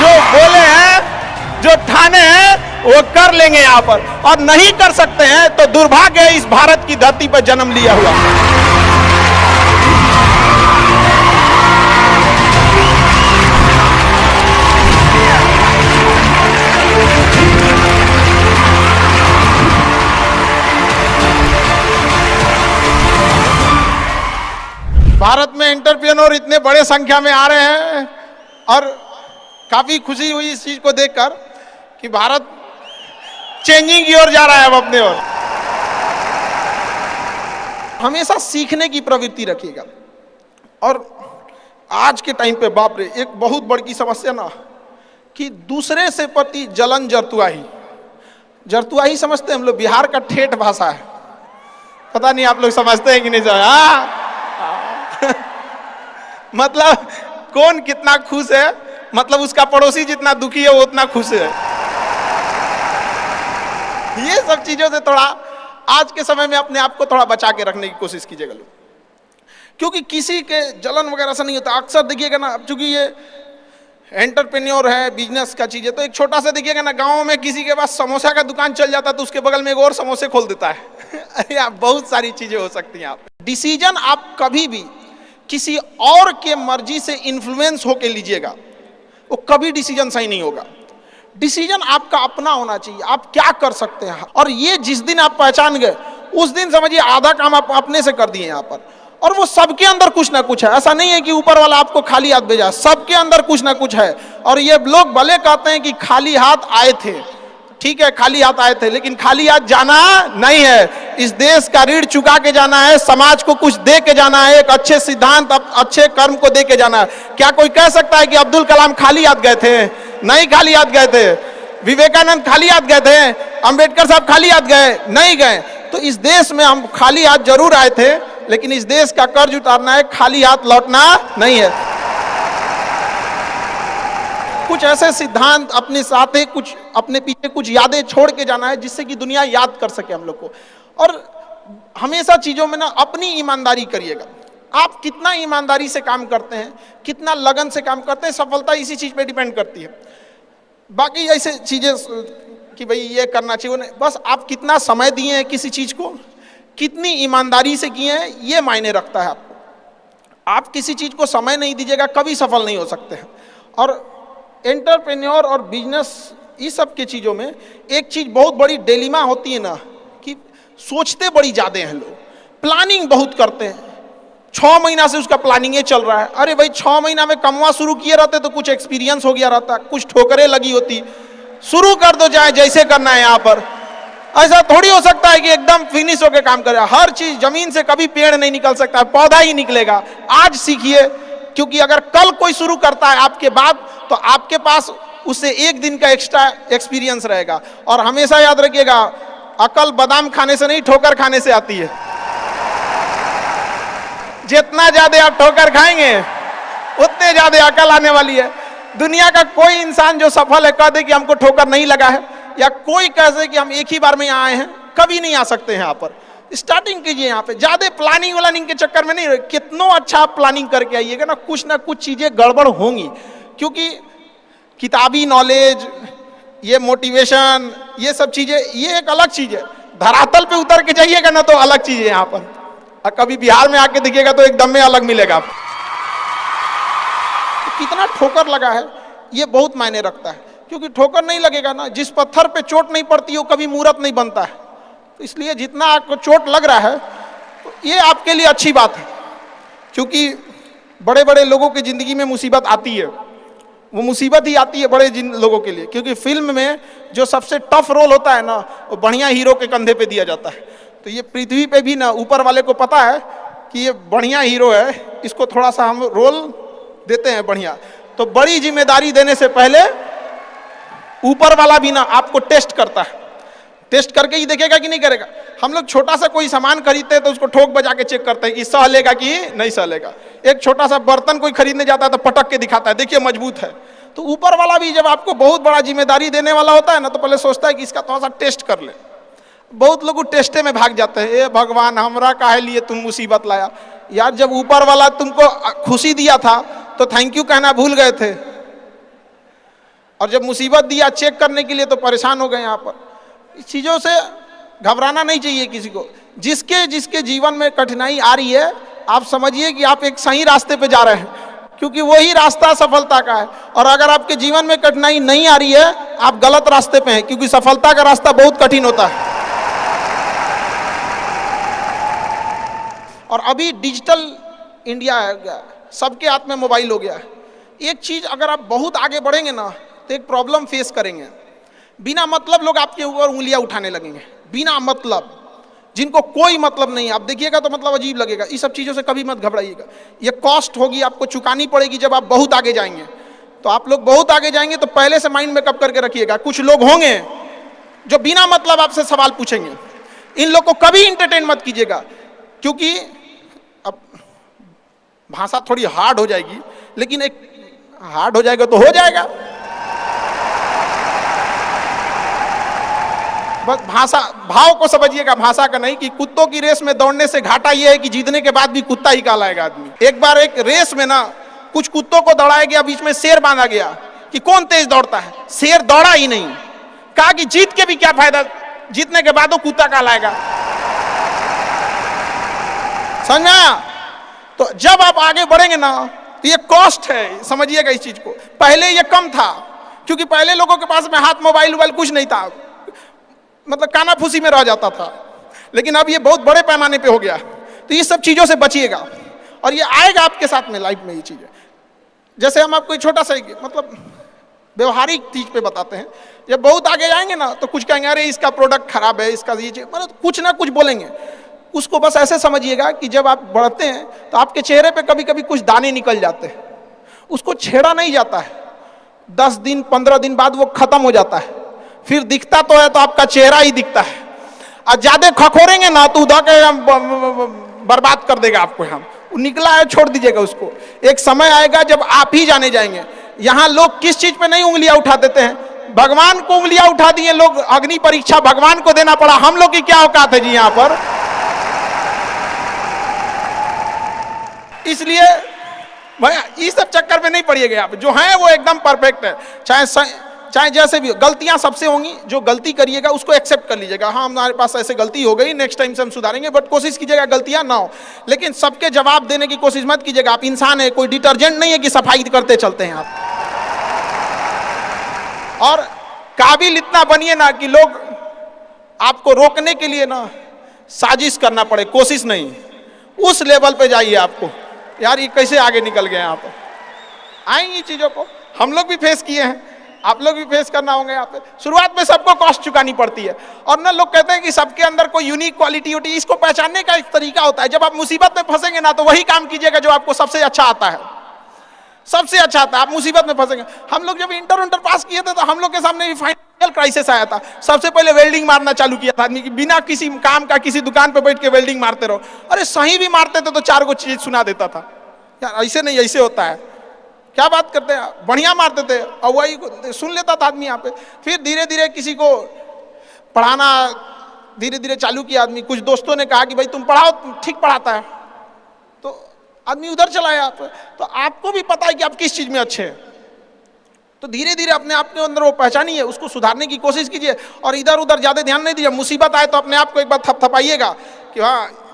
जो बोले हैं, जो ठाने हैं, वो कर लेंगे यहाँ पर, और नहीं कर सकते हैं तो दुर्भाग्य है इस भारत की धरती पर जन्म लिया हुआ। भारत में एंटरप्रेन्योर इतने बड़े संख्या में आ रहे हैं और काफी खुशी हुई इस चीज को देखकर कि भारत चेंजिंग की ओर जा रहा है अब अपने ओर। हमेशा सीखने की प्रवृत्ति रखिएगा। और आज के टाइम पे बाप रे, एक बहुत बड़ी समस्या ना कि दूसरे से प्रति जलन, जरतुआही समझते हैं हम लोग, बिहार का ठेठ भाषा है। पता नहीं आप लोग समझते हैं कि नहीं समझ? मतलब कौन कितना खुश है, मतलब उसका पड़ोसी जितना दुखी है वो उतना खुश है। ये सब चीजों से थोड़ा आज के समय में अपने आप को थोड़ा बचा के रखने की कोशिश कीजिएगा लोग, क्योंकि किसी के जलन वगैरह से नहीं होता। अक्सर देखिएगा ना, चूंकि ये एंटरप्रेन्योर है, बिजनेस का चीज है, तो एक छोटा सा देखिएगा ना, गांव में किसी के पास समोसा का दुकान चल जाता तो उसके बगल में एक और समोसे खोल देता है। अरे आप, बहुत सारी चीजें हो सकती हैं। आप डिसीजन आप कभी भी किसी और के मर्जी से इन्फ्लुएंस होके लीजिएगा, वो कभी डिसीजन सही नहीं होगा। डिसीजन आपका अपना होना चाहिए, आप क्या कर सकते हैं। और ये जिस दिन आप पहचान गए, उस दिन समझिए आधा काम आप अपने से कर दिए यहाँ पर। और वो सबके अंदर कुछ ना कुछ है, ऐसा नहीं है कि ऊपर वाला आपको खाली हाथ भेजा, सबके अंदर कुछ ना कुछ है। और ये लोग भले कहते हैं कि खाली हाथ आए थे, ठीक है, खाली हाथ आए थे, लेकिन खाली हाथ जाना नहीं है। इस देश का ऋण चुका के जाना है, समाज को कुछ दे के जाना है, एक अच्छे सिद्धांत, अच्छे कर्म को दे के जाना है। क्या कोई कह सकता है कि अब्दुल कलाम खाली हाथ गए थे? नहीं खाली हाथ गए थे। विवेकानंद खाली हाथ गए थे? अंबेडकर साहब खाली हाथ गए? नहीं गए। तो इस देश में हम खाली हाथ जरूर आए थे, लेकिन इस देश का कर्ज उतारना है, खाली हाथ लौटना नहीं है। कुछ ऐसे सिद्धांत अपने साथ है, कुछ अपने पीछे कुछ यादें छोड़ के जाना है, जिससे कि दुनिया याद कर सके हम लोग को। और हमेशा चीजों में ना अपनी ईमानदारी करिएगा। आप कितना ईमानदारी से काम करते हैं, कितना लगन से काम करते हैं, सफलता इसी चीज पे डिपेंड करती है। बाकी ऐसे चीजें कि भाई ये करना चाहिए, बस आप कितना समय दिए हैं किसी चीज को, कितनी ईमानदारी से किए हैं, ये मायने रखता है आपको। आप किसी चीज को समय नहीं दीजिएगा, कभी सफल नहीं हो सकते हैं। और एंटरप्रेन्योर और बिजनेस, इस सब के चीज़ों में एक चीज़ बहुत बड़ी डिलेमा होती है ना, कि सोचते बड़ी ज़्यादा हैं लोग, प्लानिंग बहुत करते हैं। 6 महीना से उसका प्लानिंग ये चल रहा है। अरे भाई, 6 महीना में कमवा शुरू किए रहते तो कुछ एक्सपीरियंस हो गया रहता, कुछ ठोकरें लगी होती। शुरू कर दो, चाहे जैसे करना है। यहाँ पर ऐसा थोड़ी हो सकता है कि एकदम फिनिश होकर काम करे। हर चीज, जमीन से कभी पेड़ नहीं निकल सकता, पौधा ही निकलेगा। आज सीखिए, क्योंकि अगर कल कोई शुरू करता है आपके बाद, तो आपके पास उससे एक दिन का एक्स्ट्रा एक्सपीरियंस रहेगा। और हमेशा याद रखिएगा, अकल बादाम खाने से नहीं, ठोकर खाने से आती है। जितना ज्यादा आप ठोकर खाएंगे, उतने ज्यादा अकल आने वाली है। दुनिया का कोई इंसान जो सफल है, कह दे कि हमको ठोकर नहीं लगा है, या कोई कह दे कि हम एक ही बार में यहाँ आए हैं, कभी नहीं आ सकते हैं। यहाँ पर स्टार्टिंग कीजिए। यहाँ पे ज्यादा प्लानिंग के चक्कर में नहीं रहे। कितना अच्छा आप प्लानिंग करके आइएगा ना, कुछ चीजें गड़बड़ होंगी, क्योंकि किताबी नॉलेज, ये मोटिवेशन, ये सब चीजें, ये एक अलग चीज है। धरातल पे उतर के जाइएगा ना तो अलग चीज है। यहाँ पर और कभी बिहार में आके देखिएगा तो एकदम में अलग मिलेगा आपको। कितना ठोकर लगा है, ये बहुत मायने रखता है। क्योंकि ठोकर नहीं लगेगा ना, जिस पत्थर पे चोट नहीं पड़ती वो कभी मूर्त नहीं बनता है। तो इसलिए जितना आपको चोट लग रहा है, तो ये आपके लिए अच्छी बात है। क्योंकि बड़े बड़े लोगों की जिंदगी में मुसीबत आती है, वो मुसीबत ही आती है बड़े लोगों के लिए। क्योंकि फिल्म में जो सबसे टफ रोल होता है ना, वो बढ़िया हीरो के कंधे पे दिया जाता है। तो ये पृथ्वी पे भी ना, ऊपर वाले को पता है कि ये बढ़िया हीरो है, इसको थोड़ा सा हम रोल देते हैं बढ़िया। तो बड़ी जिम्मेदारी देने से पहले ऊपर वाला भी ना आपको टेस्ट करता है। टेस्ट करके ही देखेगा कि नहीं करेगा। हम लोग छोटा सा कोई सामान खरीदते हैं तो उसको ठोक बजा के चेक करते हैं कि सह लेगा कि नहीं सह लेगा। एक छोटा सा बर्तन कोई खरीदने जाता है तो पटक के दिखाता है, देखिए मजबूत है। तो ऊपर वाला भी जब आपको बहुत बड़ा जिम्मेदारी देने वाला होता है ना, तो पहले सोचता है कि इसका थोड़ा सा टेस्ट कर ले। बहुत लोग टेस्टे में भाग जाते हैं, ए भगवान हमरा काहे लिए तुम मुसीबत लाया। यार जब ऊपर वाला तुमको खुशी दिया था तो थैंक यू कहना भूल गए थे। और जब मुसीबत दिया चेक करने के लिए तो परेशान हो गए यहाँ पर। इस चीज़ों से घबराना नहीं चाहिए किसी को। जिसके जिसके जीवन में कठिनाई आ रही है, आप समझिए कि आप एक सही रास्ते पे जा रहे हैं, क्योंकि वही रास्ता सफलता का है। और अगर आपके जीवन में कठिनाई नहीं आ रही है, आप गलत रास्ते पे हैं, क्योंकि सफलता का रास्ता बहुत कठिन होता है। और अभी डिजिटल इंडिया है गया, सबके हाथ में मोबाइल हो गया है। एक चीज, अगर आप बहुत आगे बढ़ेंगे ना तो एक प्रॉब्लम फेस करेंगे। बिना मतलब लोग आपके ऊपर उंगलियां उठाने लगेंगे, बिना मतलब, जिनको कोई मतलब नहीं है। आप देखिएगा तो मतलब अजीब लगेगा। इस सब चीज़ों से कभी मत घबराइएगा। ये कॉस्ट होगी, आपको चुकानी पड़ेगी जब आप बहुत आगे जाएंगे। तो आप लोग बहुत आगे जाएंगे तो पहले से माइंड में कब करके रखिएगा, कुछ लोग होंगे जो बिना मतलब आपसे सवाल पूछेंगे। इन लोग को कभी इंटरटेन मत कीजिएगा, क्योंकि अब भाषा थोड़ी हार्ड हो जाएगी, लेकिन एक हार्ड हो जाएगा तो हो जाएगा। बस भाषा, भाव को समझिएगा, भाषा का नहीं। कि कुत्तों की रेस में दौड़ने से घाटा यह है कि जीतने के बाद भी कुत्ता ही कहलाएगा आदमी। एक बार एक रेस में ना कुछ कुत्तों को दौड़ाया गया, बीच में शेर बांधा गया कि कौन तेज दौड़ता है। शेर दौड़ा ही नहीं, कहा कि जीत के भी क्या फायदा, जीतने के बाद वो कुत्ता कहलाएगा। समझ में आया? तो जब आप आगे बढ़ेंगे ना तो ये कॉस्ट है, समझिएगा इस चीज को। पहले ये कम था, क्योंकि पहले लोगों के पास में हाथ मोबाइल वोबाइल कुछ नहीं था, मतलब कानाफूसी में रह जाता था। लेकिन अब ये बहुत बड़े पैमाने पे हो गया। तो ये सब चीजों से बचिएगा, और ये आएगा आपके साथ में लाइफ में। ये चीजें जैसे हम आपको छोटा सा मतलब व्यवहारिक चीज पे बताते हैं। जब बहुत आगे जाएंगे ना तो कुछ कहेंगे अरे इसका प्रोडक्ट खराब है, इसका ये, मतलब कुछ ना कुछ बोलेंगे। उसको बस ऐसे समझिएगा कि जब आप बढ़ते हैं तो आपके चेहरे पे कभी कभी कुछ दाने निकल जाते हैं, उसको छेड़ा नहीं जाता है। 10 दिन 15 दिन बाद वो खत्म हो जाता है, फिर दिखता तो है तो आपका चेहरा ही दिखता है। और ज्यादा खखोरेंगे ना तो उधर के बर्बाद कर देगा आपको। हम निकला है, छोड़ दीजिएगा उसको। एक समय आएगा जब आप ही जाने जाएंगे। यहाँ लोग किस चीज पे नहीं उंगलियां उठा देते हैं, भगवान को उंगलियां उठा दिए लोग। अग्नि परीक्षा भगवान को देना पड़ा, हम लोग की क्या औकात है जी यहाँ पर। इसलिए भैया इस सब चक्कर में नहीं पड़िएगा आप। जो है वो एकदम परफेक्ट है, चाहे जैसे भी हो। गलतियां सबसे होंगी, जो गलती करिएगा उसको एक्सेप्ट कर लीजिएगा। हाँ हमारे पास ऐसे गलती हो गई, नेक्स्ट टाइम से हम सुधारेंगे, बट कोशिश कीजिएगा गलतियां ना हो। लेकिन सबके जवाब देने की कोशिश मत कीजिएगा। आप इंसान है, कोई डिटर्जेंट नहीं है कि सफाई करते चलते हैं आप। और काबिल इतना बनिए ना कि लोग आपको रोकने के लिए ना साजिश करना पड़े, कोशिश नहीं। उस लेवल पे जाइए आपको। यार ये कैसे आगे निकल गए यहाँ पर। आएंगी चीजों को, हम लोग भी फेस किए हैं, आप लोग भी फेस करना होंगे यहाँ पे। शुरुआत में सबको कॉस्ट चुकानी पड़ती है। और ना लोग कहते हैं कि सबके अंदर कोई यूनिक क्वालिटी होती है। इसको पहचानने का एक तरीका होता है। जब आप मुसीबत में फंसेंगे ना तो वही काम कीजिएगा जो आपको सबसे अच्छा आता है, सबसे अच्छा आता है। आप मुसीबत में फंसेंगे। हम लोग जब इंटर पास किए थे तो हम लोग के सामने भी फाइनेंशियल क्राइसिस आया था। सबसे पहले वेल्डिंग मारना चालू किया था आदमी की, बिना किसी काम का किसी दुकान पे बैठ के वेल्डिंग मारते रहो। अरे सही भी मारते थे तो 4 को चीज सुना देता था। यार ऐसे नहीं, ऐसे होता है, क्या बात करते हैं, बढ़िया मारते थे और वही सुन लेता था आदमी यहाँ पे। फिर धीरे धीरे किसी को पढ़ाना धीरे धीरे चालू किया आदमी। कुछ दोस्तों ने कहा कि भाई तुम पढ़ाओ, ठीक पढ़ाता है, तो आदमी उधर चला गया। तो आपको भी पता है कि आप किस चीज में अच्छे हैं, तो धीरे धीरे अपने आप के अंदर वो पहचानिए, उसको सुधारने की कोशिश कीजिए। और इधर उधर ज्यादा ध्यान नहीं दीजिए। मुसीबत आए तो अपने आप को एक बार थपथपाइएगा कि हाँ